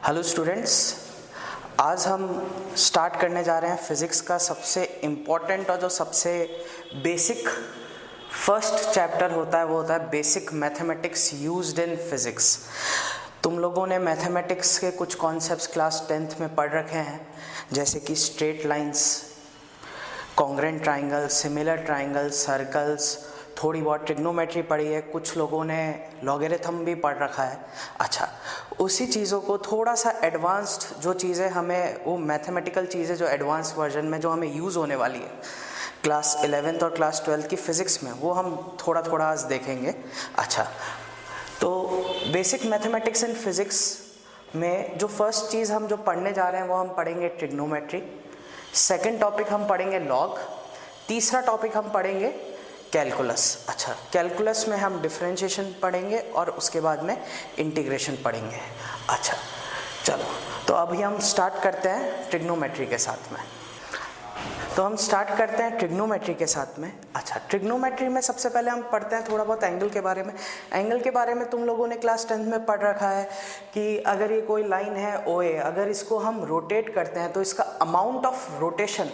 Hello students, आज हम start करने जा रहे हैं फिज़िक्स का सबसे इम्पॉर्टेंट और जो सबसे बेसिक फर्स्ट चैप्टर होता है वो होता है basic mathematics used in physics. तुम लोगों ने मैथमेटिक्स के कुछ कॉन्सेप्ट्स क्लास 10th में पढ़ रखे हैं, जैसे कि straight lines, congruent triangle, similar triangle, circles, थोड़ी बहुत ट्रिग्नोमेट्री पढ़ी है, कुछ लोगों ने लॉगरिथम भी पढ़ रखा है। अच्छा, उसी चीज़ों को थोड़ा सा एडवांस्ड जो चीज़ें हमें, वो मैथमेटिकल चीज़ें जो एडवांस वर्जन में जो हमें यूज़ होने वाली है क्लास 11th और क्लास 12th की फ़िज़िक्स में, वो हम थोड़ा थोड़ा आज देखेंगे। अच्छा, तो बेसिक मैथमेटिक्स इन फिज़िक्स में जो फर्स्ट चीज़ हम जो पढ़ने जा रहे हैं वो हम पढ़ेंगे ट्रिग्नोमेट्री। सेकेंड टॉपिक हम पढ़ेंगे लॉग। तीसरा टॉपिक हम पढ़ेंगे कैलकुलस। अच्छा, कैलकुलस में हम डिफरेंशिएशन पढ़ेंगे और उसके बाद में इंटीग्रेशन पढ़ेंगे। अच्छा चलो, तो अभी हम स्टार्ट करते हैं ट्रिग्नोमेट्री के साथ में। अच्छा, ट्रिग्नोमेट्री में सबसे पहले हम पढ़ते हैं थोड़ा बहुत एंगल के बारे में। एंगल के बारे में तुम लोगों ने क्लास 10th में पढ़ रखा है कि अगर ये कोई लाइन है OA, अगर इसको हम रोटेट करते हैं तो इसका अमाउंट ऑफ रोटेशन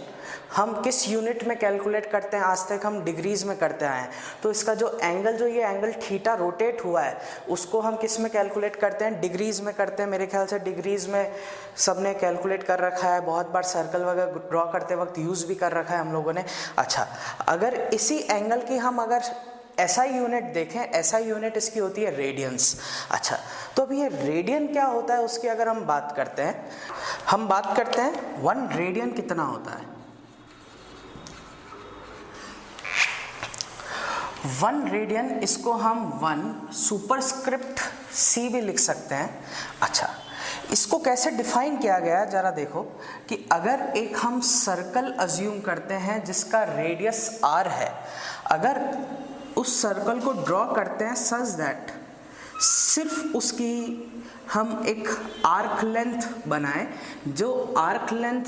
हम किस यूनिट में कैलकुलेट करते हैं, आज तक हम डिग्रीज में करते आए हैं। तो इसका जो एंगल, जो ये एंगल थीटा रोटेट हुआ है, उसको हम किस में कैलकुलेट करते हैं, डिग्रीज में करते हैं। मेरे ख्याल से डिग्रीज में सबने कैलकुलेट कर रखा है, बहुत बार सर्कल वगैरह ड्रॉ करते वक्त यूज़ भी कर रखा है हम लोगों ने। अच्छा, अगर इसी एंगल की हम अगर ऐसा यूनिट देखें, ऐसा यूनिट इसकी होती है रेडियंस। अच्छा, तो अभी ये रेडियन क्या होता है उसकी अगर हम बात करते हैं 1 रेडियन कितना होता है। 1 रेडियन, इसको हम 1 सुपरस्क्रिप्ट C भी लिख सकते हैं। अच्छा, इसको कैसे डिफाइन किया गया जरा देखो कि अगर एक हम सर्कल अज्यूम करते हैं जिसका रेडियस R है, अगर उस सर्कल को ड्रॉ करते हैं सच दैट सिर्फ उसकी हम एक आर्क लेंथ बनाएं, जो आर्क लेंथ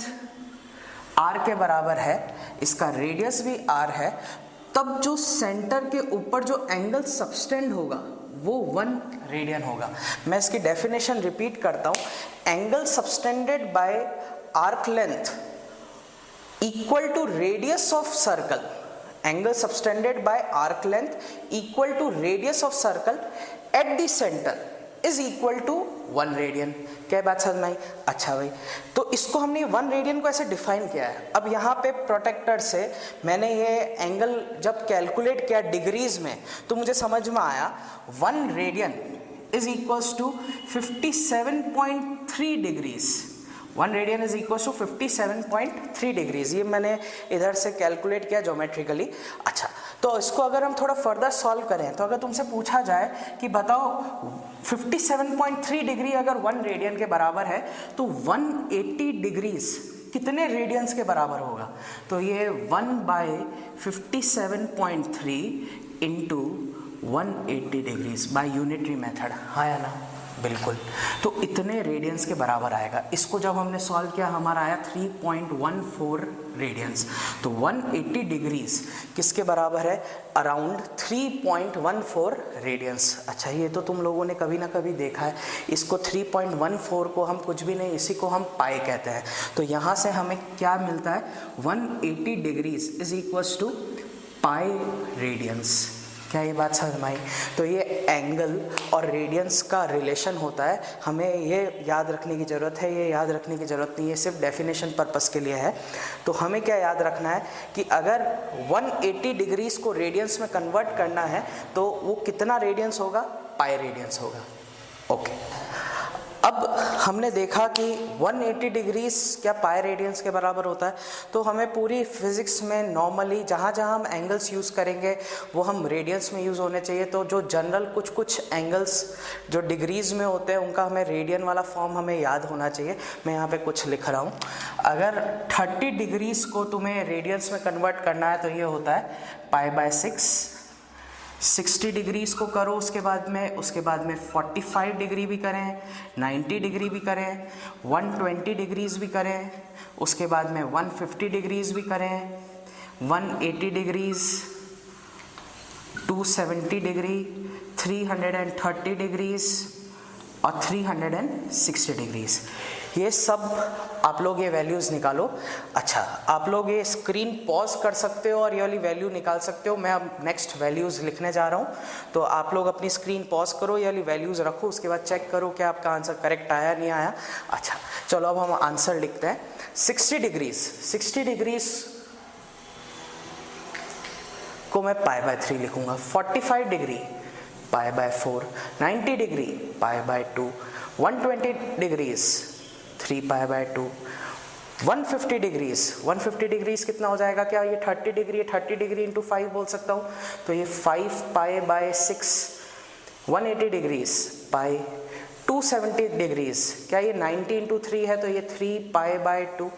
R के बराबर है, इसका रेडियस भी R है, तब जो सेंटर के ऊपर जो एंगल सबटेंड होगा वो 1 रेडियन होगा। मैं इसकी डेफिनेशन रिपीट करता हूँ। Angle subtended by arc length equal to radius of circle, angle subtended by arc length equal to radius of circle at the centre is equal to 1 radian. क्या बात समझ में आई? अच्छा भाई, तो इसको हमने 1 रेडियन को ऐसे डिफाइन किया है। अब यहाँ पे प्रोटेक्टर से मैंने ये एंगल जब कैलकुलेट किया डिग्रीज में, तो मुझे समझ में आया 1 radian is equals to 57.3 degrees. 1 radian is equals to 57.3 degrees. ये मैंने इधर से कैलकुलेट किया ज्योमेट्रिकली। अच्छा, तो इसको अगर हम थोड़ा फर्दर सॉल्व करें, तो अगर तुमसे पूछा जाए कि बताओ 57.3 डिग्री अगर 1 रेडियन के बराबर है तो 180 डिग्रीज कितने रेडियंस के बराबर होगा? तो ये 1/57.3 into 180 degrees by unitary method, हाँ या ना? बिल्कुल, तो इतने रेडियंस के बराबर आएगा। इसको जब हमने सॉल्व किया हमारा आया 3.14 रेडियंस। तो 180 डिग्रीज किसके बराबर है? Around 3.14 radians. अच्छा, ये तो तुम लोगों ने कभी ना कभी देखा है। इसको 3.14 को हम कुछ भी नहीं, इसी को हम पाई कहते हैं। तो यहाँ से हमें क्या मिलता है? 180 degrees is equals to pi radians. क्या ये बात समझ में आई? तो ये एंगल और रेडियंस का रिलेशन होता है, हमें ये याद रखने की ज़रूरत है। ये याद रखने की ज़रूरत नहीं है, सिर्फ डेफिनेशन पर्पस के लिए है। तो हमें क्या याद रखना है कि अगर 180 डिग्रीज को रेडियंस में कन्वर्ट करना है तो वो कितना रेडियंस होगा? पाई रेडियंस होगा। ओके, अब हमने देखा कि 180 डिग्रीज क्या पाई रेडियंस के बराबर होता है। तो हमें पूरी फिज़िक्स में नॉर्मली जहाँ जहाँ हम एंगल्स यूज़ करेंगे वो हम रेडियंस में यूज़ होने चाहिए। तो जो जनरल कुछ एंगल्स जो डिग्रीज़ में होते हैं उनका हमें रेडियन वाला फॉर्म हमें याद होना चाहिए। मैं यहाँ पे कुछ लिख रहा हूँ। अगर 30 डिग्रीज़ को तुम्हें रेडियंस में कन्वर्ट करना है तो ये होता है π/6। 60 डिग्रीज को करो, उसके बाद में 45 डिग्री भी करें, 90 डिग्री भी करें, 120 डिग्रीज भी करें, उसके बाद में 150 डिग्रीज भी करें, 180 डिग्रीज, 270 डिग्री, 330 डिग्रीज, और 360 डिग्रीज। ये सब आप लोग ये वैल्यूज़ निकालो। अच्छा, आप लोग ये स्क्रीन पॉज कर सकते हो और ये वाली वैल्यू निकाल सकते हो। मैं अब नेक्स्ट वैल्यूज़ लिखने जा रहा हूँ, तो आप लोग अपनी स्क्रीन पॉज करो, ये वाली वैल्यूज़ रखो, उसके बाद चेक करो कि आपका आंसर करेक्ट आया नहीं आया। अच्छा चलो अब हम आंसर लिखते हैं। 60 डिग्रीज को मैं पाई बाय 3 लिखूंगा। 45 degree pi by 4, 90 degree pi by 2, 120 degrees 3 pi by 2, 150 degrees कितना हो जाएगा? क्या ये 30 डिग्री है? 30 डिग्री इंटू 5 बोल सकता हूँ, तो ये 5 pi by 6, 180 degrees pi, 270 degrees, क्या ये 90 इंटू 3 है? तो ये 3 पाई बाय 2,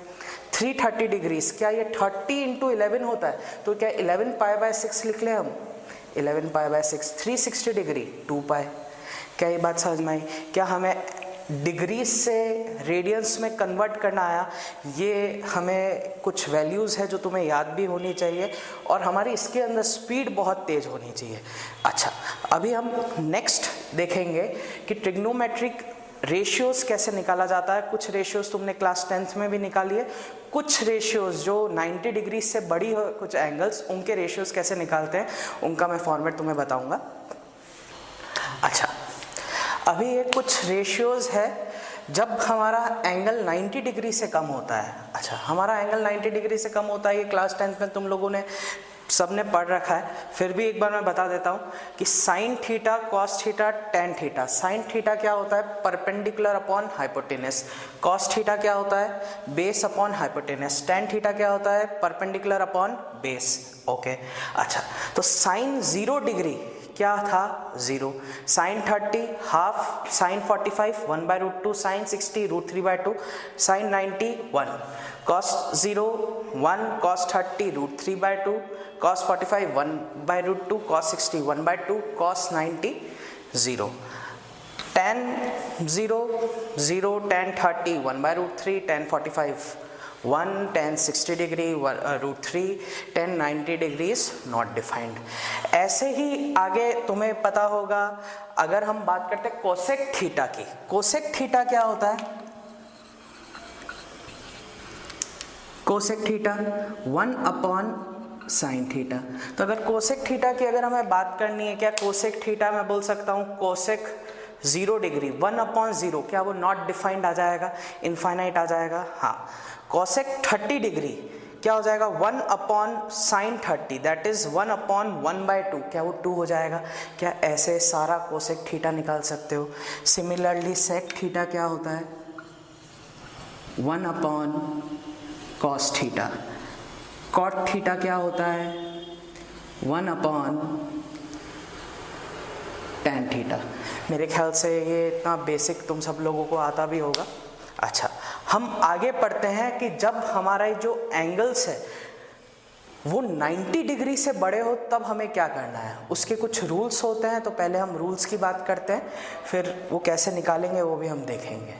330 डिग्रीज, क्या ये 30 इंटू 11 होता है? तो क्या 11 पाई बाय 6 लिख लें हम? 11 पाई बाय 6, 360 डिग्री 2 पाई। क्या ये बात समझ में आई? क्या हमें डिग्रीज से रेडियंस में कन्वर्ट करना आया? ये हमें कुछ वैल्यूज़ है जो तुम्हें याद भी होनी चाहिए और हमारी इसके अंदर स्पीड बहुत तेज़ होनी चाहिए। अच्छा, अभी हम नेक्स्ट देखेंगे कि ट्रिग्नोमेट्रिक रेशियोज कैसे निकाला जाता है। कुछ रेशियोज तुमने क्लास 10th में भी निकाली है, कुछ रेशियोज जो 90 डिग्री से बड़ी हो, कुछ एंगल्स, उनके रेशियोज कैसे निकालते हैं उनका मैं फॉर्मेट तुम्हें बताऊंगा। अच्छा, अभी ये कुछ रेशियोज है जब हमारा एंगल 90 डिग्री से कम होता है। अच्छा, हमारा एंगल 90 डिग्री से कम होता है, ये क्लास 10th में तुम लोगों ने सबने पढ़ रखा है, फिर भी एक बार मैं बता देता हूँ कि sign theta, cos theta, tan theta. Sine theta क्या होता है? Perpendicular upon hypotenuse. Cos theta क्या होता है? Base upon hypotenuse. Tan theta क्या होता है? Perpendicular upon base. ओके, अच्छा, तो साइन 0 डिग्री क्या था? 0। Sine 30 half, sine 45 1/√2, sine 60 √3/2, sine 90 1, cos 0 1, cos 30 √3/2, cos 45 1/√2, cos 60 1/2, cos 90 0, tan 0 0, tan 30 1/√3, tan 45 1, tan 60 degree √3, tan 90 degrees not defined. ऐसे ही आगे तुम्हें पता होगा, अगर हम बात करते हैं कोसेक थीटा की। कोसेक थीटा क्या होता है? Cosec theta 1 upon sine theta. तो अगर कोसेक थीटा की अगर हमें बात करनी है, क्या कोसेक थीटा मैं बोल सकता हूँ कोसेक 0 डिग्री 1/0, क्या वो नॉट डिफाइंड आ जाएगा? इनफाइनाइट आ जाएगा? हाँ। कोसेक 30 डिग्री क्या हो जाएगा? 1 upon sine 30, that is 1 upon 1/2, क्या वो 2 हो जाएगा? क्या ऐसे सारा कोसेक थीटा निकाल सकते हो? सिमिलरली सेक थीटा क्या होता है? 1 upon cos theta. Cot theta क्या होता है? 1 अपॉन टैन थीटा। मेरे ख्याल से ये इतना बेसिक तुम सब लोगों को आता भी होगा। अच्छा, हम आगे पढ़ते हैं कि जब हमारा जो एंगल्स है वो 90 डिग्री से बड़े हो तब हमें क्या करना है। उसके कुछ रूल्स होते हैं, तो पहले हम रूल्स की बात करते हैं, फिर वो कैसे निकालेंगे वो भी हम देखेंगे।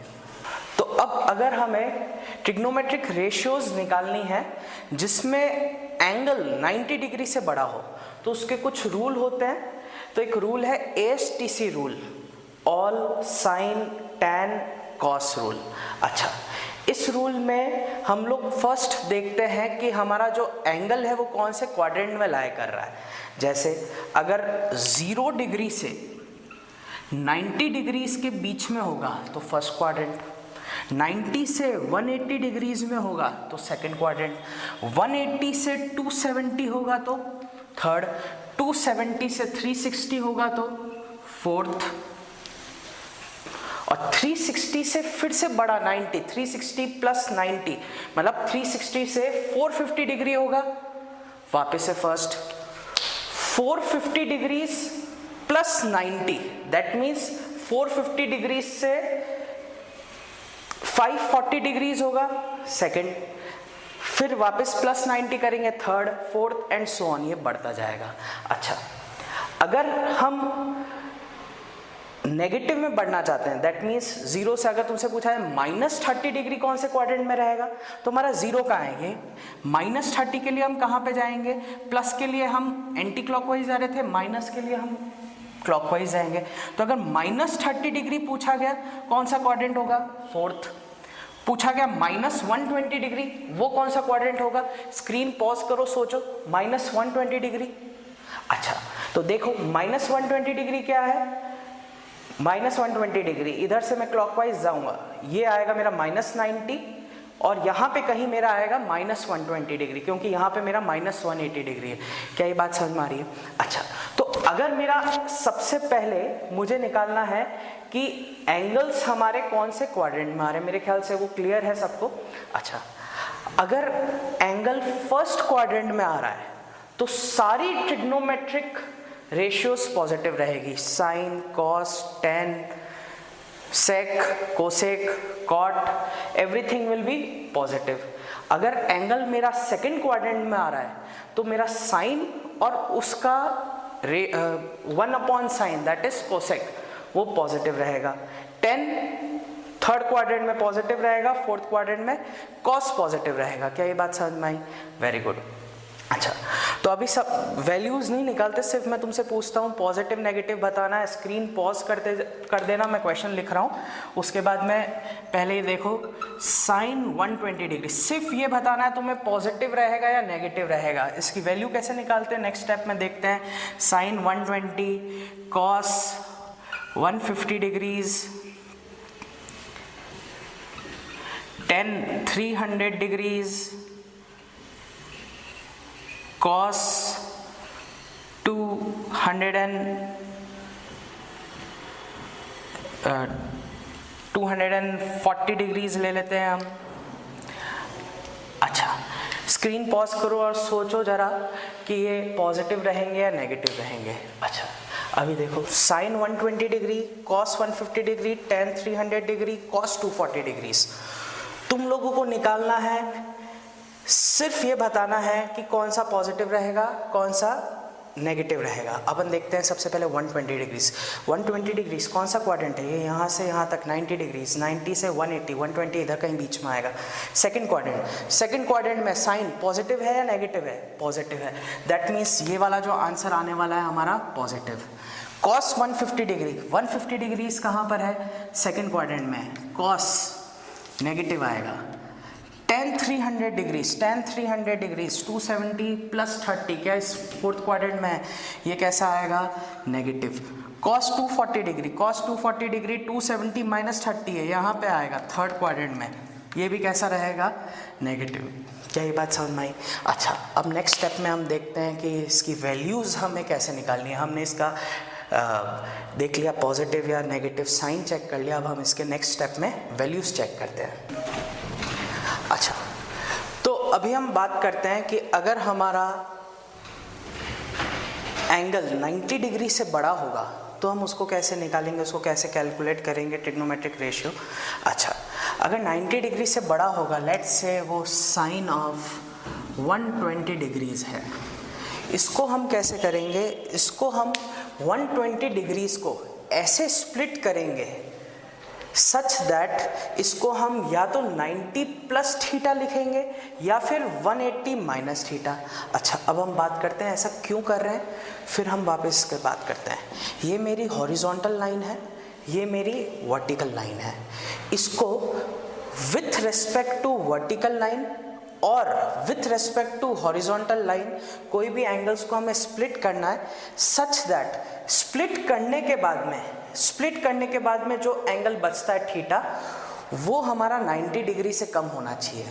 तो अब अगर हमें ट्रिग्नोमेट्रिक रेशियोज निकालनी है जिसमें एंगल 90 डिग्री से बड़ा हो, तो उसके कुछ रूल होते हैं। तो एक रूल है ASTC rule, all sign tan cos rule. अच्छा, इस रूल में हम लोग फर्स्ट देखते हैं कि हमारा जो एंगल है वो कौन से क्वाड्रेंट में लाई कर रहा है। जैसे अगर 0 डिग्री से 90 डिग्रीज के बीच में होगा तो फर्स्ट क्वाड्रेंट, 90 से 180 डिग्रीज में होगा तो सेकंड क्वाड्रेंट, 180 से 270 होगा तो थर्ड, 270 से 360 होगा तो फोर्थ, और 360 से फिर से बड़ा 90, 360 प्लस 90 मतलब 360 से 450 डिग्री होगा, वापस से first, 450 degrees plus 90 that means 450 degrees से 540 डिग्रीज होगा सेकंड, फिर वापस प्लस 90 करेंगे third, fourth and so on, ये बढ़ता जाएगा। अच्छा, अगर हम नेगेटिव में बढ़ना चाहते हैं, दैट मीन्स 0 से अगर तुमसे पूछा है -30 डिग्री कौन से क्वाड्रेंट में रहेगा, तो हमारा 0 कहाँ है? ये -30 के लिए हम कहाँ पे जाएंगे? प्लस के लिए हम एंटी क्लॉकवाइज जा रहे थे, माइनस के लिए हम क्लॉकवाइज जाएंगे। तो अगर -30 डिग्री पूछा गया, कौन सा क्वाड्रेंट होगा? फोर्थ। पूछा गया -120 डिग्री, वो कौन सा क्वाड्रेंट होगा? स्क्रीन पॉज करो, सोचो, -120 डिग्री। अच्छा, तो देखो -120 डिग्री क्या है? -120 डिग्री, इधर से मैं क्लॉकवाइज जाऊंगा, ये आएगा मेरा -90 और यहाँ पे कहीं मेरा आएगा -120 डिग्री, क्योंकि यहाँ पे मेरा -180 डिग्री है। क्या ये बात समझ में आ रही है? अच्छा, तो अगर मेरा सबसे पहले मुझे निकालना है कि एंगल्स हमारे कौन से क्वाड्रेंट में आ रहे हैं, मेरे ख्याल से वो क्लियर है सबको। अच्छा, अगर एंगल फर्स्ट क्वाड्रेंट में आ रहा है तो सारी ट्रिग्नोमेट्रिक रेशियोज पॉजिटिव रहेगी, sine, cos, tan, sec, cosec, cot, everything will be positive. अगर एंगल मेरा सेकंड क्वाड्रेंट में आ रहा है तो मेरा साइन और उसका 1/sin दैट इज कोसेक वो पॉजिटिव रहेगा। 10 थर्ड क्वाड्रेंट में पॉजिटिव रहेगा, फोर्थ क्वाड्रेंट में कॉस पॉजिटिव रहेगा। क्या ये बात समझ में आई? Very good. अच्छा, तो अभी सब वैल्यूज नहीं निकालते, सिर्फ मैं तुमसे पूछता हूँ पॉजिटिव नेगेटिव बताना है। स्क्रीन पॉज कर देना, मैं क्वेश्चन लिख रहा हूँ, उसके बाद में पहले ये देखो साइन 120 डिग्री, सिर्फ ये बताना है तुम्हें पॉजिटिव रहेगा या नेगेटिव रहेगा। इसकी वैल्यू कैसे निकालते हैं नेक्स्ट स्टेप में देखते हैं। Sine 120, cos 150 degrees, tan 300 degrees, cos 240 degrees ले लेते हैं हम। अच्छा, स्क्रीन पॉज करो और सोचो जरा कि ये पॉजिटिव रहेंगे या नेगेटिव रहेंगे। अच्छा, अभी देखो sine 120 degree, cos 150 degree, tan 300 degree, cos 240 degrees. तुम लोगों को निकालना है, सिर्फ ये बताना है कि कौन सा पॉजिटिव रहेगा, कौन सा नेगेटिव रहेगा। अपन देखते हैं सबसे पहले 120 डिग्रीज। 120 डिग्रीज कौन सा क्वाड्रेंट है? ये यहाँ से यहाँ तक 90 डिग्रीज, 90 से 180, 120 इधर कहीं बीच में आएगा। सेकंड क्वाड्रेंट में साइन पॉजिटिव है या नेगेटिव है? पॉजिटिव है। दैट मीन्स ये वाला जो आंसर आने वाला है हमारा पॉजिटिव। कॉस 150 डिग्री, 150 डिग्रीज कहाँ पर है? सेकेंड क्वाड्रेंट में, कॉस नेगेटिव आएगा। टेन 300 डिग्रीज, 270 प्लस 30, क्या इस फोर्थ क्वाड्रेंट में है? ये कैसा आएगा? नेगेटिव। कॉस 240 डिग्री, 270 माइनस 30 है, यहाँ पे आएगा थर्ड क्वाड्रेंट में, ये भी कैसा रहेगा? नेगेटिव। क्या ये बात समझ में आई? अच्छा, अब नेक्स्ट स्टेप में हम देखते हैं कि इसकी वैल्यूज़ हमें कैसे निकालनी है। हमने इसका देख लिया पॉजिटिव या नेगेटिव, साइन चेक कर लिया, अब हम इसके नेक्स्ट स्टेप में वैल्यूज़ चेक करते हैं। अच्छा, तो अभी हम बात करते हैं कि अगर हमारा एंगल 90 डिग्री से बड़ा होगा तो हम उसको कैसे निकालेंगे, उसको कैसे कैलकुलेट करेंगे, ट्रिग्नोमेट्रिक रेशियो। अच्छा, अगर 90 डिग्री से बड़ा होगा, लेट्स से वो साइन ऑफ 120 डिग्रीज है, इसको हम कैसे करेंगे? इसको हम 120 डिग्रीज को ऐसे स्प्लिट करेंगे सच दैट इसको हम या तो 90 प्लस थीटा लिखेंगे या फिर 180 माइनस थीटा। अच्छा, अब हम बात करते हैं ऐसा क्यों कर रहे हैं, फिर हम वापस इसके बात करते हैं। ये मेरी हॉरिजॉन्टल लाइन है, ये मेरी वर्टिकल लाइन है। इसको with respect to vertical line और with respect to horizontal line कोई भी एंगल्स को हमें स्प्लिट करना है सच दैट स्प्लिट करने के बाद में जो एंगल बचता है थीटा, वो हमारा 90 डिग्री से कम होना चाहिए।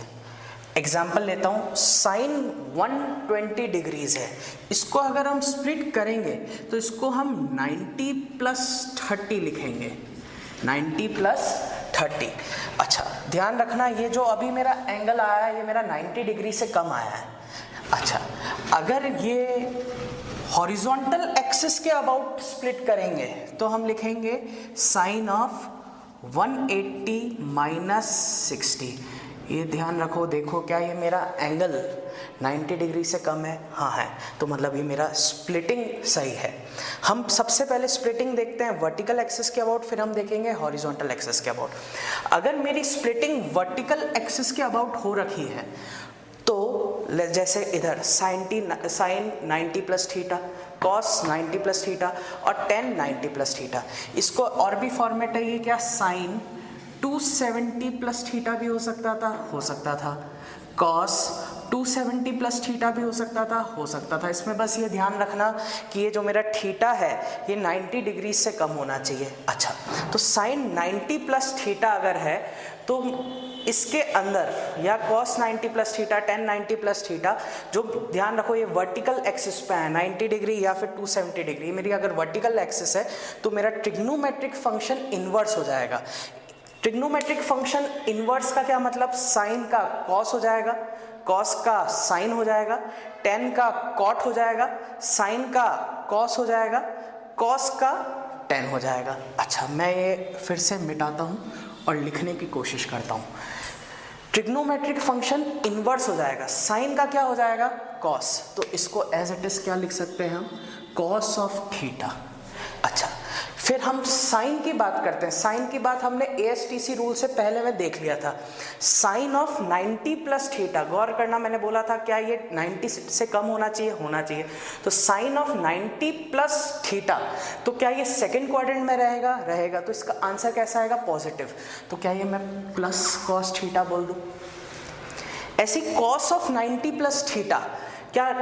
एग्जाम्पल लेता हूँ, साइन 120 डिग्रीज है, इसको अगर हम स्प्लिट करेंगे तो इसको हम 90 प्लस 30 लिखेंगे, 90 प्लस 30। अच्छा, ध्यान रखना ये जो अभी मेरा एंगल आया है ये मेरा 90 डिग्री से कम आया है। अच्छा, अगर ये हॉरिजॉन्टल एक्सिस के अबाउट स्प्लिट करेंगे तो हम लिखेंगे साइन ऑफ 180 माइनस 60। ये ध्यान रखो, देखो क्या ये मेरा एंगल 90 डिग्री से कम है? हाँ है, तो मतलब ये मेरा स्प्लिटिंग सही है। हम सबसे पहले स्प्लिटिंग देखते हैं वर्टिकल एक्सिस के अबाउट, फिर हम देखेंगे हॉरिजॉन्टल एक्सिस के अबाउट। अगर मेरी स्प्लिटिंग वर्टिकल एक्सिस के अबाउट हो रखी है तो जैसे इधर sine 90 plus theta, cos 90 plus theta और टेन 90 प्लस थीटा। इसको और भी फॉर्मेट है ये क्या, साइन 270 प्लस थीटा भी हो सकता था, कॉस 270 प्लस थीटा भी हो सकता था। इसमें बस ये ध्यान रखना कि ये जो मेरा थीटा है ये 90 डिग्री से कम होना चाहिए। अच्छा, तो साइन 90 प्लस थीटा अगर है तो इसके अंदर या cos 90 plus theta, ten 90 plus theta, जो ध्यान रखो ये वर्टिकल एक्सिस पे है 90 डिग्री या फिर 270 डिग्री। मेरी अगर वर्टिकल एक्सिस है तो मेरा ट्रिग्नोमेट्रिक फंक्शन इन्वर्स हो जाएगा। ट्रिग्नोमेट्रिक फंक्शन इन्वर्स का क्या मतलब, साइन का कॉस हो जाएगा, कॉस का साइन हो जाएगा, टेन का कॉट हो जाएगा, साइन का कॉस हो जाएगा, कॉस का टेन हो जाएगा। अच्छा, मैं ये फिर से मिटाता हूँ और लिखने की कोशिश करता हूँ। ट्रिग्नोमेट्रिक फंक्शन इन्वर्स हो जाएगा, साइन का क्या हो जाएगा, कॉस, तो इसको एज इट इज क्या लिख सकते हैं हम, कॉस ऑफ थीटा। अच्छा, फिर हम साइन की बात करते हैं। साइन की बात हमने ASTC रूल से पहले में देख लिया था। साइन ऑफ 90 प्लस थीटा, गौर करना, मैंने बोला था क्या ये 90 से कम होना चाहिए, तो साइन ऑफ 90 प्लस थीटा, तो क्या ये सेकंड क्वाड्रेंट में रहेगा, तो इसका आंसर कैसा आएगा, पॉजिटिव। तो क्या ये मैं प्लस कॉस थीटा बोल दूं। ऐसी कॉस ऑफ 90 प्लस थीटा क्या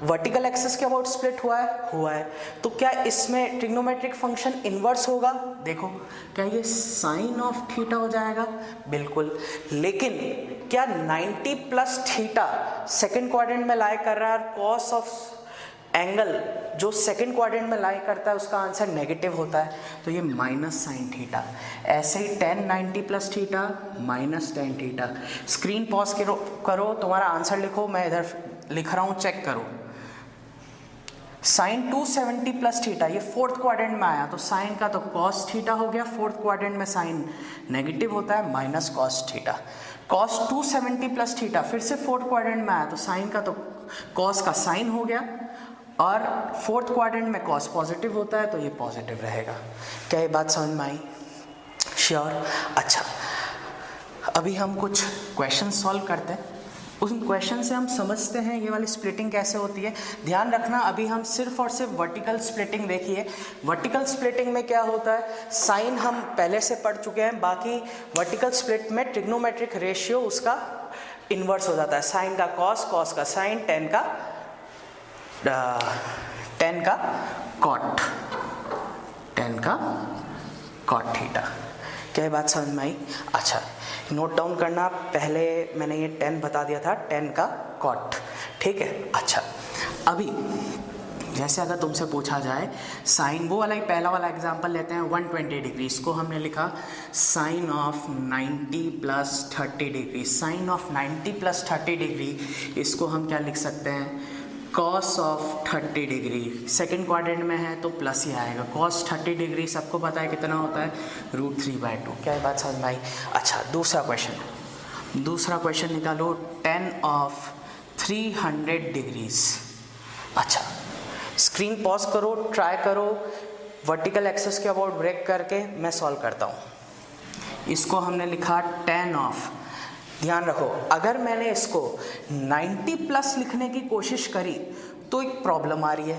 वर्टिकल एक्सिस के अबाउट स्प्लिट हुआ है, तो क्या इसमें ट्रिग्नोमेट्रिक फंक्शन इन्वर्स होगा। देखो, क्या ये साइन ऑफ थीटा हो जाएगा, बिल्कुल। लेकिन क्या 90 प्लस थीटा सेकंड क्वाड्रेंट में लाई कर रहा है, कॉस ऑफ एंगल जो सेकंड क्वाड्रेंट में लाई करता है उसका आंसर नेगेटिव होता है, तो ये माइनस साइन थीटा। ऐसे ही tan 90 plus theta minus tan theta. Screen pause करो, तुम्हारा आंसर लिखो, मैं इधर लिख रहा हूँ, चेक करो। साइन 270 प्लस थीटा, ये फोर्थ क्वाड्रेंट में आया, तो साइन का तो कॉस थीटा हो गया, फोर्थ क्वाड्रेंट में साइन नेगेटिव होता है, minus cos theta. Cos 270 plus theta फिर से फोर्थ क्वाड्रेंट में आया, तो साइन का तो कॉस का साइन हो गया, और फोर्थ क्वाड्रेंट में कॉस पॉजिटिव होता है, तो ये पॉजिटिव रहेगा। क्या ये बात समझ में आई, श्योर। अच्छा, अभी हम कुछ क्वेश्चन सॉल्व करते हैं, उन क्वेश्चन से हम समझते हैं ये वाली स्प्लिटिंग कैसे होती है। ध्यान रखना, अभी हम सिर्फ और सिर्फ वर्टिकल स्प्लिटिंग देखिए। वर्टिकल स्प्लिटिंग में क्या होता है, साइन हम पहले से पढ़ चुके हैं, बाकी वर्टिकल स्प्लिट में ट्रिग्नोमेट्रिक रेशियो उसका इन्वर्स हो जाता है, साइन का कॉस, कॉस का साइन, टेन का कॉट थीटा। क्या ये बात समझ में आई। अच्छा, नोट डाउन करना, पहले मैंने ये 10 बता दिया था, 10 का कॉट, ठीक है। अच्छा, अभी जैसे अगर तुमसे पूछा जाए साइन, वो वाला ही पहला वाला एग्जांपल लेते हैं, 120 डिग्री, इसको हमने लिखा sine of 90 plus 30 degree. Sine of 90 plus 30 degree, इसको हम क्या लिख सकते हैं, cos of 30 degree. Second quadrant में है तो प्लस ही आएगा। कॉस 30 डिग्री सबको पता है कितना होता है, √3/2। क्या ये बात समझ में आई। अच्छा, दूसरा क्वेश्चन निकालो, 10 ऑफ 300 डिग्रीज। अच्छा, स्क्रीन पॉज करो, ट्राई करो, वर्टिकल एक्सिस के अबाउट ब्रेक करके मैं सॉल्व करता हूँ। इसको हमने लिखा 10 ऑफ, ध्यान रखो, अगर मैंने इसको 90 प्लस लिखने की कोशिश करी तो एक प्रॉब्लम आ रही है।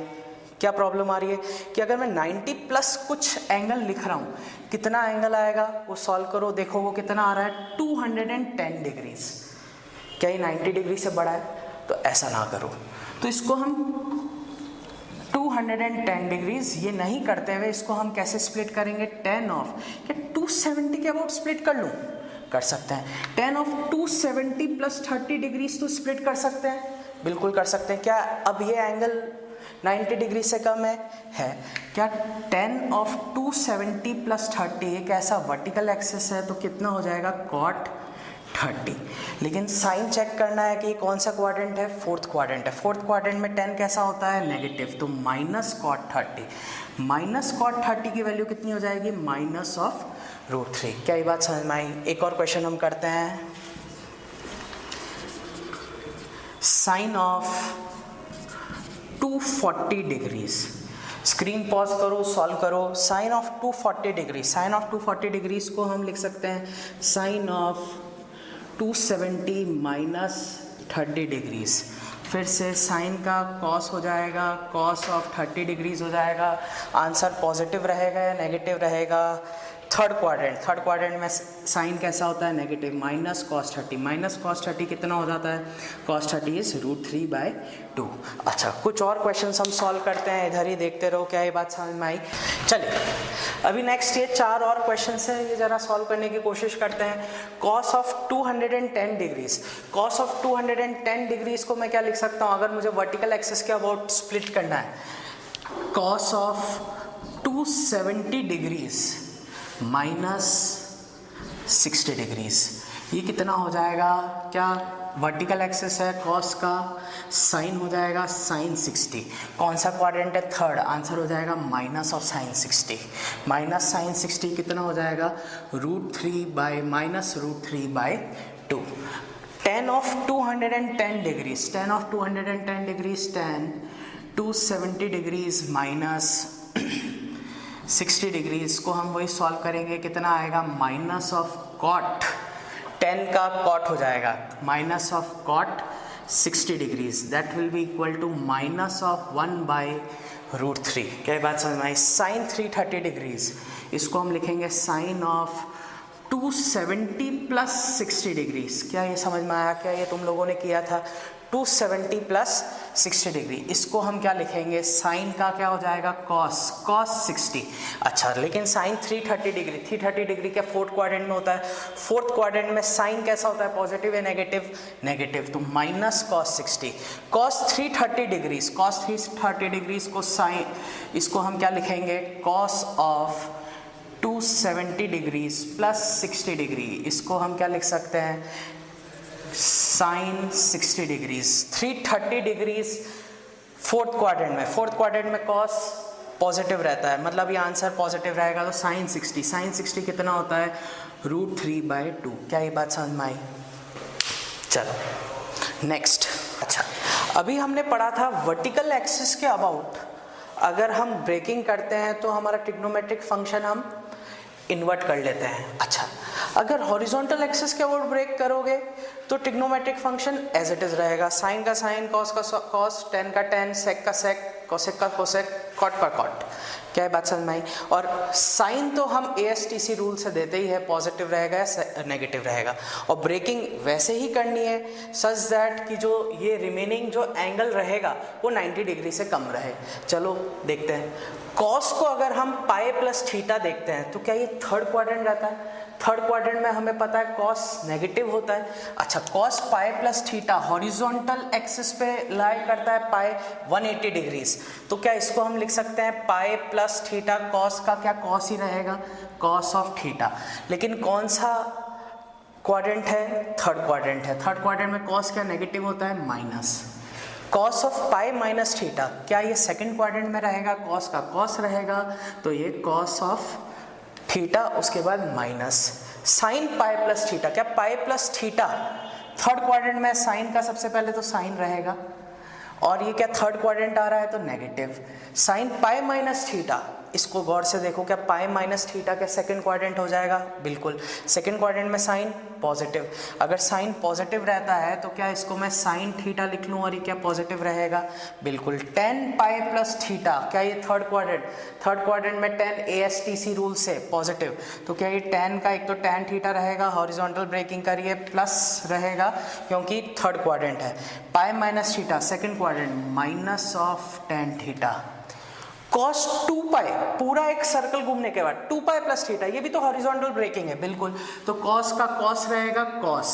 क्या प्रॉब्लम आ रही है कि अगर मैं 90 प्लस कुछ एंगल लिख रहा हूँ, कितना एंगल आएगा वो सॉल्व करो, देखो वो कितना आ रहा है, 210 डिग्रीज। क्या ये 90 डिग्री से बड़ा है, तो ऐसा ना करो, तो इसको हम 210 डिग्रीज ये नहीं करते हुए इसको हम कैसे स्प्लिट करेंगे, 10 ऑफ, क्या 270 के अबाउट स्प्लिट कर लूँ, कर सकते हैं। 10 ऑफ 270 प्लस 30 डिग्रीज तो स्प्लिट कर सकते हैं, बिल्कुल कर सकते हैं। क्या अब ये एंगल 90 डिग्री से कम है क्या। 10 ऑफ 270 प्लस 30 एक ऐसा वर्टिकल एक्सिस है, तो कितना हो जाएगा, cot 30। लेकिन साइन चेक करना है कि कौन सा क्वाड्रेंट है, फोर्थ क्वाड्रेंट है। फोर्थ क्वाड्रेंट में 10 कैसा होता है, नेगेटिव, तो माइनस cot 30। माइनस cot 30 की वैल्यू कितनी हो जाएगी, माइनस ऑफ √3। क्या ये बात समझ में आई। एक और क्वेश्चन हम करते हैं, sine of 240 degrees. Screen pause करो, सॉल्व करो। Sine of 240 degree, sine of 240 degrees को हम लिख सकते हैं साइन ऑफ 270 माइनस 30 डिग्रीज। फिर से साइन का कॉस हो जाएगा, कॉस ऑफ 30 डिग्रीज हो जाएगा। आंसर पॉजिटिव रहेगा या नेगेटिव रहेगा? थर्ड क्वाड्रेंट में साइन कैसा होता है? नेगेटिव। माइनस कॉस 30 कितना हो जाता है? Cos 30 is √3/2। अच्छा, कुछ और क्वेश्चंस हम सॉल्व करते हैं, इधर ही देखते रहो। क्या ये बात समझ में आई? चलिए अभी नेक्स्ट ये 4 और क्वेश्चंस हैं, ये जरा सॉल्व करने की कोशिश करते हैं। Cos of 210 degrees, cos of 210 degrees को मैं क्या लिख सकता हूँ अगर मुझे वर्टिकल एक्सिस के अबाउट स्प्लिट करना है? Cos of 270 degrees minus 60 degrees, ये कितना हो जाएगा? क्या वर्टिकल एक्सिस है कॉस का, साइन हो जाएगा साइन 60। कौन सा क्वाड्रेंट है? थर्ड। आंसर हो जाएगा minus of sine 60। Minus sine 60 कितना हो जाएगा? √3/-√3/2। tan of 210 degrees, tan of 210 degrees, tan 270 degrees minus 60 degrees को हम वही सॉल्व करेंगे, कितना आएगा? माइनस ऑफ कॉट 10 का कॉट हो जाएगा, minus of cot 60 degrees, that will be equal to minus of 1/√3। क्या बात समझ में आई? साइन 330 डिग्रीज, इसको हम लिखेंगे साइन ऑफ 270 प्लस 60 डिग्रीज। क्या ये समझ में आया? क्या ये तुम लोगों ने किया था? 270 प्लस 60 डिग्री, इसको हम क्या लिखेंगे? साइन का क्या हो जाएगा? कॉस 60। अच्छा, लेकिन साइन 330 डिग्री क्या फोर्थ क्वाड्रेंट में होता है? फोर्थ क्वाड्रेंट में साइन कैसा होता है? पॉजिटिव या नेगेटिव? नेगेटिव। तो माइनस कॉस 60, कॉस 330 डिग्रीज को साइन, इसको हम क्या लिखेंगे? Cos of 270 degrees plus 60 degree, इसको हम क्या लिख सकते हैं? Sine 60 degrees. 330 degrees fourth quadrant में कॉस पॉजिटिव रहता है, मतलब ये आंसर पॉजिटिव रहेगा। तो साइन 60 कितना होता है? √3/2। क्या ये बात समझ में आई? चलो नेक्स्ट। अच्छा, अभी हमने पढ़ा था वर्टिकल एक्सिस के अबाउट अगर हम ब्रेकिंग करते हैं तो हमारा ट्रिग्नोमेट्रिक फंक्शन हम इन्वर्ट कर लेते हैं। अच्छा, अगर हॉरिजॉन्टल एक्सिस के अबाउट ब्रेक करोगे तो trigonometric function as it is रहेगा। साइन का साइन, कॉस का कॉस, टेन का टेन, सेक का सेक, कोसेक का कोसेक, कॉट का कॉट। क्या है बात समझ में आई? और साइन तो हम ASTC रूल से देते ही है, पॉजिटिव रहेगा या नेगेटिव रहेगा। और ब्रेकिंग वैसे ही करनी है सच दैट कि जो ये रिमेनिंग जो एंगल रहेगा वो 90 डिग्री से कम रहे। चलो देखते हैं। कॉस को अगर हम पाई प्लस थीटा देखते हैं तो क्या ये थर्ड क्वाड्रेंट रहता है? थर्ड क्वाड्रेंट में हमें पता है कॉस नेगेटिव होता है। अच्छा, cos pi plus theta horizontal axis पे लाई करता है पाई 180 डिग्रीज, तो क्या इसको हम लिख सकते हैं पाई प्लस थीटा कॉस का क्या कॉस ही रहेगा? Cos of theta. लेकिन कौन सा क्वाड्रेंट है? थर्ड क्वाड्रेंट है। थर्ड क्वाड्रेंट में कॉस क्या नेगेटिव होता है? Minus. Cos of pi minus theta, क्या ये सेकंड क्वाड्रेंट में रहेगा? कॉस का कॉस रहेगा, तो ये कॉस ऑफ थीटा, उसके बाद minus sine pi plus theta. क्या pi plus theta third quadrant में? साइन का सबसे पहले तो साइन रहेगा, और ये क्या थर्ड क्वाड्रेंट आ रहा है तो negative. Sine pi minus theta, इसको गौर से देखो, क्या पाई माइनस थीटा क्या सेकंड क्वाड्रेंट हो जाएगा? बिल्कुल। सेकंड क्वाड्रेंट में साइन पॉजिटिव, अगर साइन पॉजिटिव रहता है तो क्या इसको मैं साइन थीटा लिख लूँ और ये क्या पॉजिटिव रहेगा? बिल्कुल। टेन पाई प्लस थीटा, क्या ये थर्ड क्वाड्रेंट में टेन ASTC रूल से पॉजिटिव, तो क्या ये टेन का एक तो टेन थीटा रहेगा, हॉरिजॉन्टल ब्रेकिंग करिए प्लस रहेगा क्योंकि थर्ड क्वाड्रेंट है। Pi minus theta second quadrant, minus of tan theta. cos 2 पाई, पूरा एक सर्कल घूमने के बाद 2 पाई प्लस थीटा, ये भी तो हॉरिजॉन्टल ब्रेकिंग है। बिल्कुल, तो cos का cos रहेगा cos,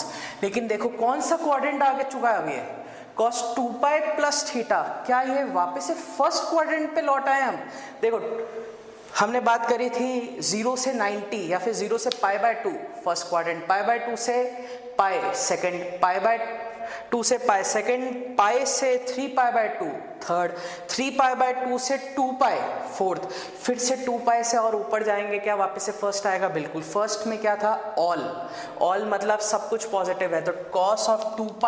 लेकिन देखो कौन सा क्वाड्रेंट आगे चुका है अभी ये? cos 2 पाई प्लस थीटा, क्या ये वापस से फर्स्ट क्वाड्रेंट पे लौट आए हम? देखो हमने बात करी थी 0 से 90 या फिर 0 से π/2 फर्स्ट क्वाड्रेंट, π/2 से पाई सेकंड, π/2 से पाई सेकंड, पाई से 3π/2 थर्ड, 3π/2 से 2π फोर्थ, फिर से 2π से और ऊपर जाएंगे, क्या वापस से फर्स्ट आएगा? बिल्कुल। फर्स्ट में क्या था? ऑल मतलब सब कुछ पॉजिटिव है, तो cos ऑफ 2π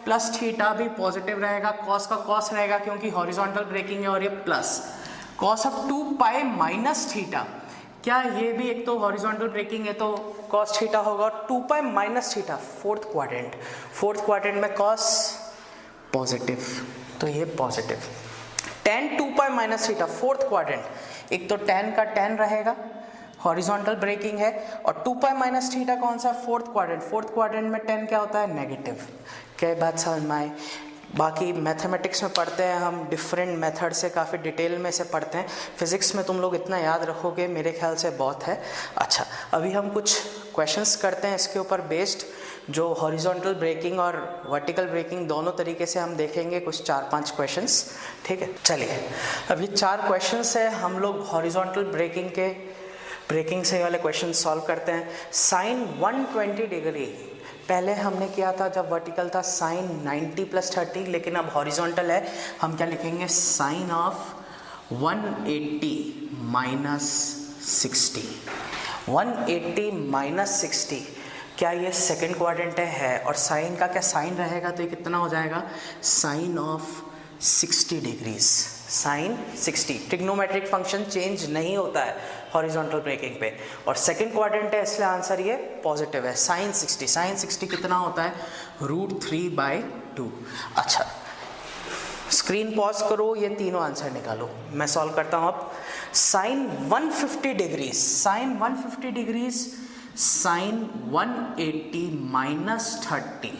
प्लस थीटा भी पॉजिटिव रहेगा, cos का cos रहेगा क्योंकि हॉरिजॉन्टल ब्रेकिंग है, और ये plus cos of 2π minus theta, क्या ये भी एक तो हॉरिजॉन्टल ब्रेकिंग है तो cos थीटा होगा, और 2π माइनस थीटा फोर्थ क्वाड्रेंट में cos पॉजिटिव, तो ये positive. tan 2 pi minus theta fourth quadrant, एक तो tan का tan रहेगा, हॉरिजॉन्टल ब्रेकिंग है, और 2 पाई माइनस थीटा कौन सा, फोर्थ क्वाड्रेंट में tan क्या होता है, नेगेटिव। क्या बात समझ में आई? बाकी मैथमेटिक्स में पढ़ते हैं हम, डिफरेंट मेथड से काफ़ी डिटेल में से पढ़ते हैं। फिजिक्स में तुम लोग इतना याद रखोगे मेरे ख्याल से बहुत है। अच्छा, अभी हम कुछ क्वेश्चंस करते हैं इसके ऊपर बेस्ड, जो हॉरिजॉन्टल ब्रेकिंग और वर्टिकल ब्रेकिंग दोनों तरीके से हम देखेंगे, कुछ 4-5 क्वेश्चंस। ठीक है, चलिए अभी 4 क्वेश्चंस है, हम लोग हॉरिजॉन्टल ब्रेकिंग से वाले क्वेश्चन सॉल्व करते हैं। साइन 120 डिग्री पहले हमने किया था जब वर्टिकल था साइन 90 + 30, लेकिन अब हॉरिजॉन्टल है, हम क्या लिखेंगे, साइन ऑफ 180 - 60। 180 - 60, क्या ये सेकेंड क्वाड्रेंट है, और साइन का क्या साइन रहेगा, तो ये कितना हो जाएगा, sine of 60 degrees, sine 60। Trigonometric function change नहीं होता है हॉरिजॉन्टल ब्रेकिंग पे, और सेकंड क्वाड्रेंट है इसलिए आंसर ये पॉजिटिव है, साइन 60। साइन 60 कितना होता है, √3/2। अच्छा, स्क्रीन पॉज करो, ये तीनों आंसर निकालो, मैं सॉल्व करता हूँ अब। Sine 150 degrees, sine 150 degrees, sine 180 - 30,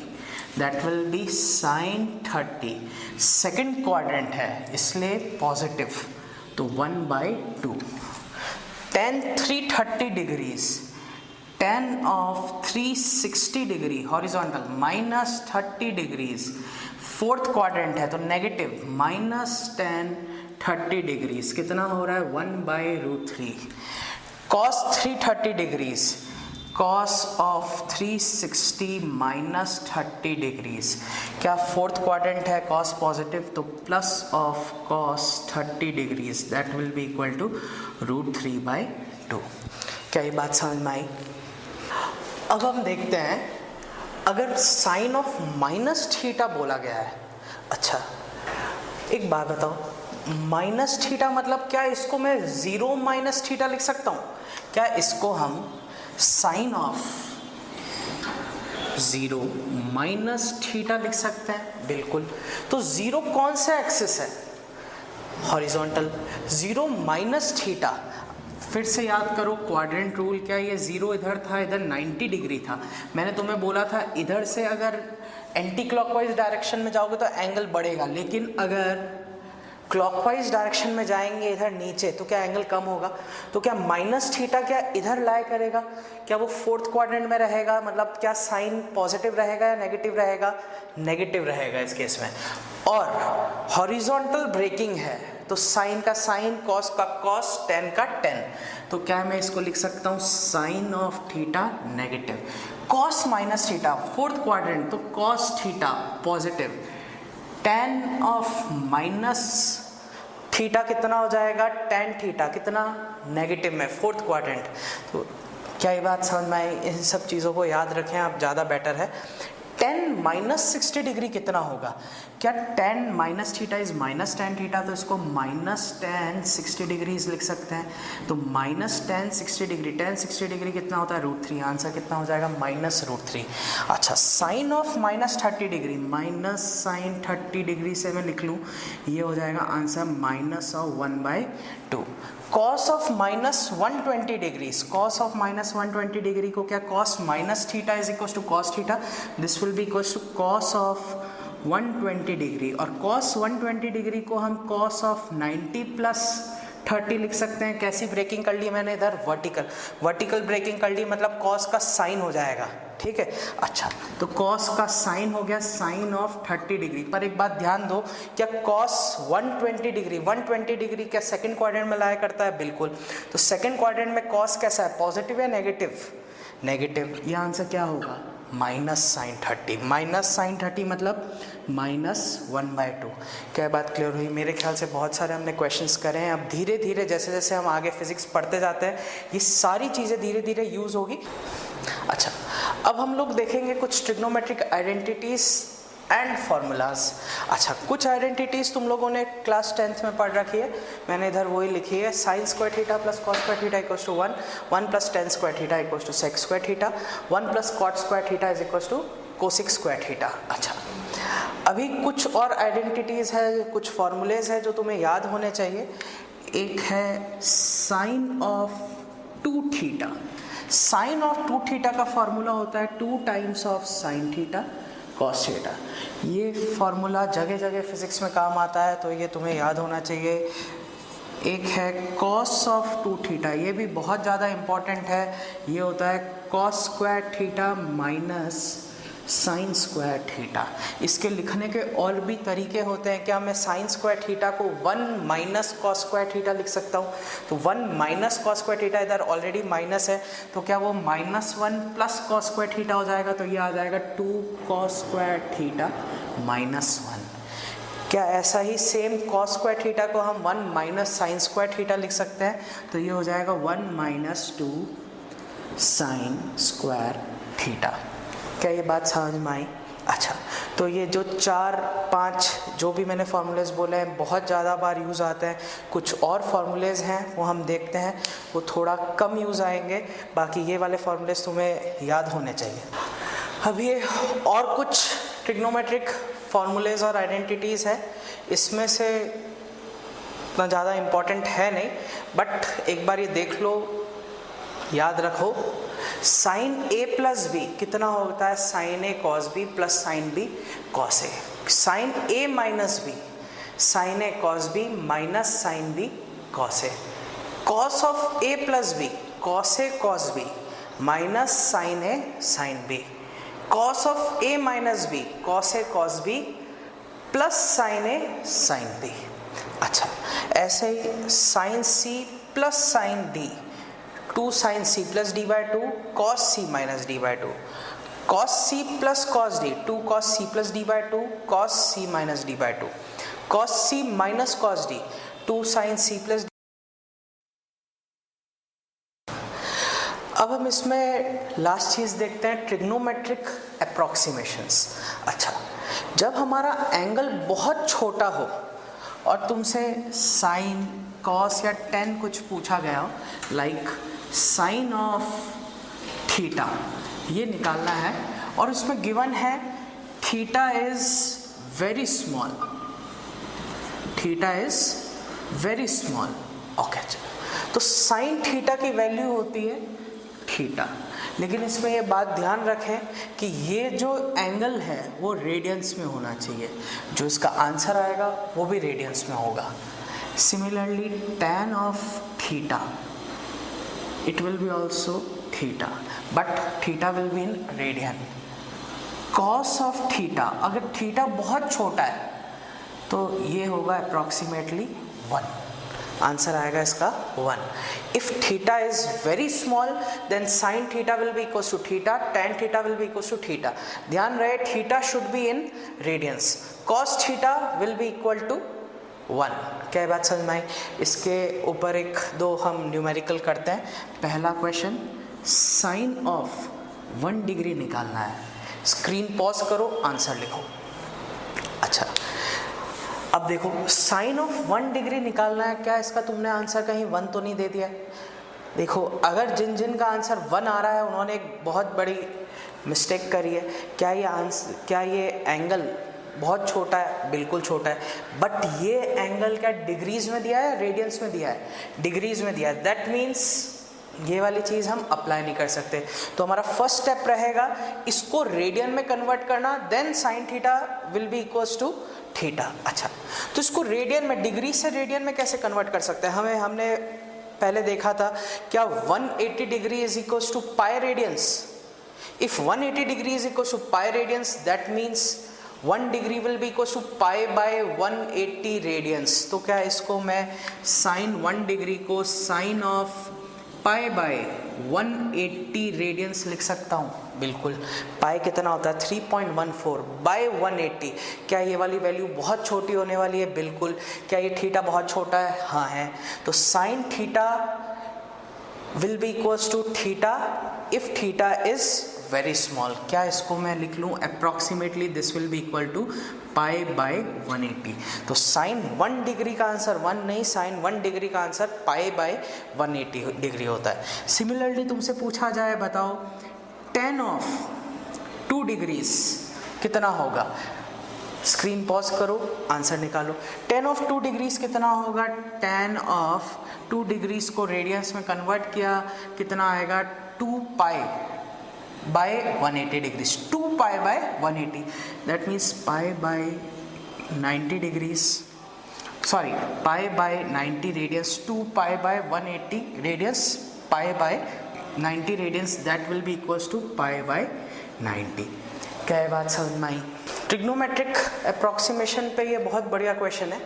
that will be sine 30। Second quadrant है इसलिए पॉजिटिव, तो 1/2। tan 330 degrees, tan of 360 degree horizontal -30 degrees, fourth quadrant है तो नेगेटिव, -tan 30 डिग्रीज, कितना हो रहा है, 1/√3। cos 330 degrees, cos of 360 - 30 degrees, क्या फोर्थ क्वाड्रेंट है, cos पॉजिटिव, तो plus of cos 30 degrees, that will be equal to √3/2। क्या ये बात समझ में आई? अब हम देखते हैं, अगर साइन ऑफ -θ बोला गया है, अच्छा एक बात बताओ, -θ मतलब क्या इसको मैं 0 -θ लिख सकता हूँ? क्या इसको हम साइन ऑफ 0 -θ लिख सकते हैं? बिल्कुल। तो 0 कौन सा एक्सिस है, हॉरिजॉन्टल। 0 -θ, फिर से याद करो क्वाड्रेंट रूल, क्या ये 0 इधर था, इधर 90 डिग्री था। मैंने तुम्हें बोला था इधर से अगर एंटी क्लॉकवाइज डायरेक्शन में जाओगे तो एंगल बढ़ेगा, लेकिन अगर क्लॉकवाइज डायरेक्शन में जाएंगे इधर नीचे तो क्या एंगल कम होगा। तो क्या -θ क्या इधर लाई करेगा, क्या वो फोर्थ क्वाड्रेंट में रहेगा, मतलब क्या साइन पॉजिटिव रहेगा या नेगेटिव रहेगा, नेगेटिव रहेगा इस केस में। और हॉरिजॉन्टल ब्रेकिंग है तो साइन का साइन, कॉस का कॉस, tan का tan, तो क्या मैं इसको लिख सकता हूँ, sine of theta negative, cos -θ fourth quadrant तो cos theta positive, tan of -θ कितना हो जाएगा, tan थीटा कितना, नेगेटिव में फोर्थ क्वाड्रेंट। तो क्या ये बात समझ में आई? इन सब चीज़ों को याद रखें आप, ज़्यादा बेटर है। tan -60 डिग्री कितना होगा, क्या tan -θ इज -tan थीटा, तो इसको -tan 60 डिग्रीज लिख सकते हैं। तो -tan 60 डिग्री, tan 60 डिग्री कितना होता है, √3। आंसर कितना हो जाएगा, -√3। अच्छा, sine of -30 degree, -sin 30 degree से मैं लिख लूँ, ये हो जाएगा answer -1/2। Cos of -120 degrees, cos of -120 degree को क्या, cos -θ is equal to cos theta, this will be equal to cos of 120 degree, और cos 120 डिग्री को हम cos ऑफ 90 + 30 लिख सकते हैं। कैसी ब्रेकिंग कर ली मैंने इधर, वर्टिकल ब्रेकिंग कर ली, मतलब cos का साइन हो जाएगा, ठीक है। अच्छा, तो cos का साइन हो गया साइन ऑफ 30 डिग्री, पर एक बात ध्यान दो, क्या cos 120 डिग्री क्या सेकंड क्वाड्रेंट में लाया करता है, बिल्कुल। तो सेकंड क्वाड्रेंट में cos कैसा है, पॉजिटिव या नेगेटिव, नेगेटिव। ये आंसर क्या होगा, -sin 30, -sin 30 मतलब -1/2। क्या बात क्लियर हुई? मेरे ख्याल से बहुत सारे हमने क्वेश्चंस करे हैं। अब धीरे धीरे जैसे जैसे हम आगे फिजिक्स पढ़ते जाते हैं ये सारी चीज़ें धीरे धीरे यूज़ होगी। अच्छा, अब हम लोग देखेंगे कुछ ट्रिग्नोमेट्रिक आइडेंटिटीज़ एंड फार्मूलाज। अच्छा, कुछ आइडेंटिटीज़ तुम लोगों ने क्लास 10th में पढ़ रखी है, मैंने इधर वही लिखी है, sin square theta plus cos square theta equals to 1, 1 plus tan square theta equals to sec square theta, 1 plus cot square theta is equals to cosec square theta. अच्छा, अभी कुछ और आइडेंटिटीज़ है, कुछ फॉर्मूलेज है जो तुम्हें याद होने चाहिए। एक है sine of 2 theta. Sine of 2 theta का फॉर्मूला होता है 2 times of sine theta cos theta. ये फॉर्मूला जगह जगह फिजिक्स में काम आता है, तो ये तुम्हें याद होना चाहिए। एक है कॉस ऑफ 2 थीटा, ये भी बहुत ज़्यादा इम्पॉर्टेंट है। ये होता है cos square theta minus sine square theta. इसके लिखने के और भी तरीके होते हैं। क्या मैं साइन स्क्वायर थीटा को 1 माइनस कॉस स्क्वायर थीटा लिख सकता हूँ? तो 1 माइनस कॉस स्क्वायर थीटा इधर ऑलरेडी माइनस है, तो क्या वो -1 प्लस कॉस स्क्वायर थीटा हो जाएगा? तो ये आ जाएगा 2 कॉस स्क्वायर थीटा -1। क्या ऐसा ही सेम कॉस स्क्वायर थीटा को हम 1 माइनस साइन स्क्वायर थीटा लिख सकते हैं? तो ये हो जाएगा 1 माइनस 2 साइन स्क्वायर थीटा। क्या ये बात समझ में आई? अच्छा, तो ये जो 4-5 जो भी मैंने फार्मूलेज बोले हैं बहुत ज़्यादा बार यूज़ आते हैं। कुछ और फार्मूलेज हैं वो हम देखते हैं, वो थोड़ा कम यूज़ आएंगे। बाकी ये वाले फार्मूलेज तुम्हें याद होने चाहिए। अब ये और कुछ ट्रिग्नोमेट्रिक फार्मूलेज और आइडेंटिटीज़ है, इसमें से इतना ज़्यादा इम्पॉर्टेंट है नहीं, बट एक बार ये देख लो, याद रखो। साइन ए प्लस बी कितना होता है? Sine A cos B plus sine B cos A. Sine A minus B, sine A cos B minus sine B cos A. Cos of A plus B, cos A cos B minus sine A sine B. Cos of A minus B, cos A cos B plus sine A sine B. अच्छा, ऐसे ही sine C plus sine D, 2 sine C plus D by 2 cos C minus D by 2। Cos C plus cos D, 2 cos C plus D by 2 cos C minus D by 2। Cos C minus cos D, 2 sine C plus D. अब हम इसमें last चीज़ देखते हैं, trigonometric approximations. अच्छा, जब हमारा angle बहुत छोटा हो और तुमसे साइन, कॉस या टेन कुछ पूछा गया हो, लाइक साइन ऑफ थीटा ये निकालना है, और उसमें गिवन है theta is very small, theta is very small. Okay, तो साइन थीटा की वैल्यू होती है थीटा, लेकिन इसमें ये बात ध्यान रखें कि ये जो एंगल है वो रेडियंस में होना चाहिए, जो इसका आंसर आएगा वो भी रेडियंस में होगा। Similarly tan of theta, it will be also theta, but theta will be in radian. Cos of theta, अगर थीटा बहुत छोटा है तो ये होगा अप्रॉक्सीमेटली 1, आंसर आएगा इसका 1. If theta is very small, then sin theta will be equals to theta, tan theta will be equals to theta. ध्यान रहे theta should be in radians. Cos theta will be equal to 1. क्या बात समझ में आई? इसके ऊपर 1-2 हम numerical करते हैं. पहला क्वेश्चन, साइन ऑफ 1 डिग्री निकालना है. स्क्रीन पॉज करो, आंसर लिखो. अच्छा, अब देखो साइन ऑफ 1 डिग्री निकालना है. क्या इसका तुमने आंसर कहीं 1 तो नहीं दे दिया? देखो, अगर जिन जिन का आंसर 1 आ रहा है उन्होंने एक बहुत बड़ी मिस्टेक करी है. क्या ये एंगल बहुत छोटा है? बिल्कुल छोटा है. बट ये एंगल क्या डिग्रीज में दिया है, रेडियंस में दिया है? डिग्रीज में दिया है. दैट मीन्स ये वाली चीज़ हम अप्लाई नहीं कर सकते. तो हमारा फर्स्ट स्टेप रहेगा इसको रेडियन में कन्वर्ट करना. Then sine theta will be equals to theta. अच्छा, तो इसको रेडियन में, डिग्री से रेडियन में कैसे कन्वर्ट कर सकते हैं? हमने पहले देखा था, क्या 180 degree is equals to pi radians. If 180 degree is equals to pi radians, that means 1 degree will be equals to pi by 180 radians. तो क्या इसको मैं साइन 1 डिग्री को sine of pi by 180 radians लिख सकता हूँ? बिल्कुल. पाई कितना होता है? 3.14 बाय 180. क्या ये वाली वैल्यू बहुत छोटी होने वाली है? बिल्कुल. क्या ये थीटा बहुत छोटा है? हाँ है. तो sine theta will be equals to theta if theta is very small. क्या इसको मैं लिख लूँ approximately this will be equal to pi by 180. तो साइन 1 डिग्री का आंसर 1 नहीं, साइन 1 डिग्री का आंसर पाई बाय 180 डिग्री होता है. सिमिलरली तुमसे पूछा जाए, बताओ tan ऑफ 2 डिग्रीज कितना होगा? स्क्रीन पॉज करो, आंसर निकालो। tan ऑफ 2 डिग्रीज कितना होगा? tan ऑफ 2 डिग्रीज को रेडियंस में कन्वर्ट किया, कितना आएगा? 2 pi by 180 degrees, 2 pi by 180, that means pi by 90 degrees, sorry pi by 90 radians, 2 pi by 180 radians, pi by 90 radians, that will be equals to pi by 90। क्या ये बात समझ में आई? ट्रिग्नोमेट्रिक अप्रॉक्सीमेशन पे ये बहुत बढ़िया क्वेश्चन है।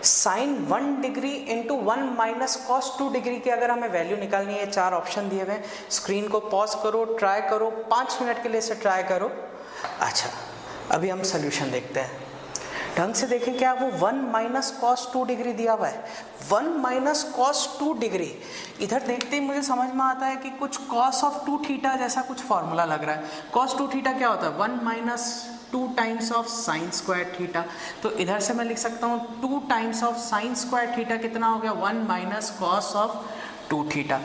Sine 1 degree into 1 minus cos 2 degree की अगर हमें वैल्यू निकालनी है, 4 ऑप्शन दिए हुए हैं, स्क्रीन को पॉज करो, ट्राई करो, 5 मिनट के लिए इसे ट्राई करो। अच्छा, अभी हम सोल्यूशन देखते हैं, ढंग से देखें। क्या वो 1 माइनस कॉस 2 डिग्री दिया हुआ है? 1 माइनस कॉस 2 डिग्री, इधर देखते ही मुझे समझ में आता है कि कुछ कॉस ऑफ 2 थीटा जैसा कुछ फॉर्मूला लग रहा है। कॉस 2 थीटा क्या होता है? 1 minus 2 times of sine square theta. तो इधर से मैं लिख सकता हूँ 2 times of sine square theta कितना हो गया? 1 माइनस कॉस ऑफ 2 थीटा।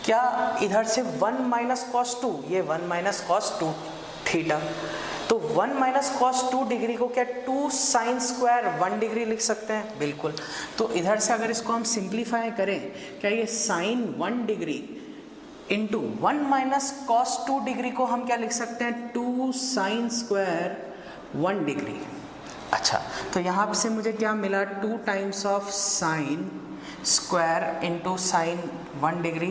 क्या इधर से 1 माइनस कॉस 2, ये 1 माइनस कॉस 2 थीटा, तो 1 माइनस कॉस 2 डिग्री को क्या 2 साइन स्क्वायर 1 डिग्री लिख सकते हैं? बिल्कुल। तो इधर से अगर इसको हम सिंप्लीफाई करें, क्या ये sine 1 degree into 1 minus cos 2 degree को हम क्या लिख सकते हैं? 2 साइन स्क्वायर 1 डिग्री। अच्छा, तो यहाँ से मुझे क्या मिला? 2 times of sine square into sine 1 degree,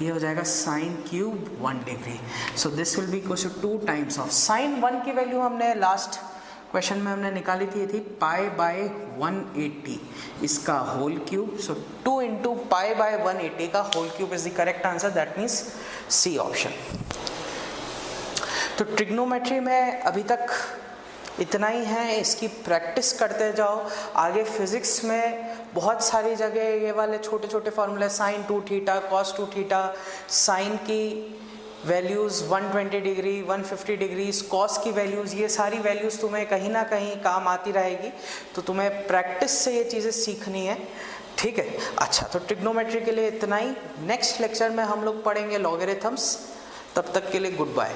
ये हो जाएगा sine cube 1 degree. So this will be equal to 2 times of sine 1 की वैल्यू हमने लास्ट क्वेश्चन में हमने निकाली थी, ये थी पाई बाय 180, इसका होल क्यूब। सो 2 इंटू पाई बाय 180 का whole cube is the correct answer, that means C option. तो ट्रिग्नोमेट्री में अभी तक इतना ही है, इसकी प्रैक्टिस करते जाओ। आगे फिजिक्स में बहुत सारी जगह ये वाले छोटे छोटे फॉर्मूले, sine 2 theta, cos 2 theta, sine की वैल्यूज़ 120 डिग्री, 150 डिग्रीज, कॉस की वैल्यूज़, ये सारी वैल्यूज़ तुम्हें कहीं ना कहीं काम आती रहेगी। तो तुम्हें प्रैक्टिस से ये चीज़ें सीखनी है, ठीक है। अच्छा, तो ट्रिग्नोमेट्री के लिए इतना ही। नेक्स्ट लेक्चर में हम लोग पढ़ेंगे लॉगरिथम्स। तब तक के लिए गुड बाय।